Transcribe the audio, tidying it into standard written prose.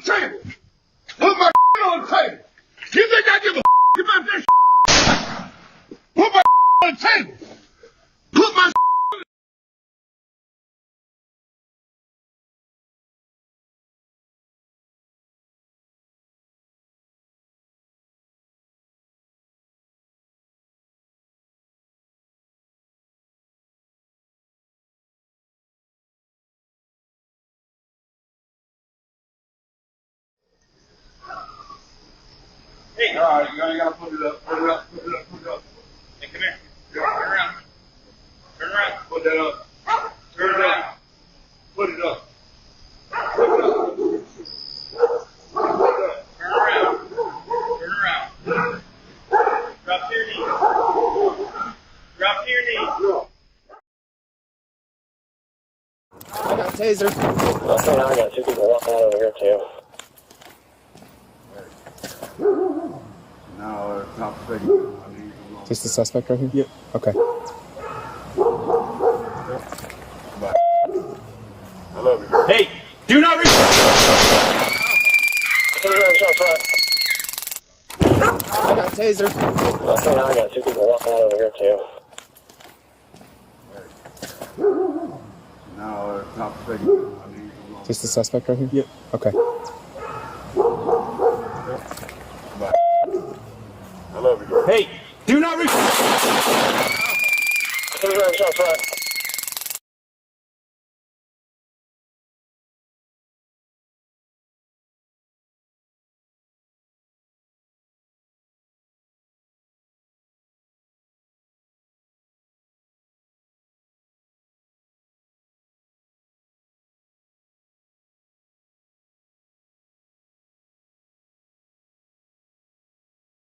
on the table. Put my on the table. You think I give a about this? Put my on the table. Put my Hey, all right, you gotta put it up, put it up, put it up, put it up. Hey, come here. Turn around. Turn around. Put that up. Turn it up. Put it up. Put it up. Put it up. Turn around. Turn around. Drop to your knees. Drop to your knees. I got a taser. Okay, now I got two people walking out over here too. Now, top second. Is this the suspect right here? Yep. Okay. I love you. Hey, do not reach. Shots I got a taser. Okay, now I got two people walking out over here too. Now, top second. Is this the suspect right here? Yep. Okay. I love you. Hey, do not reach. Shots fired.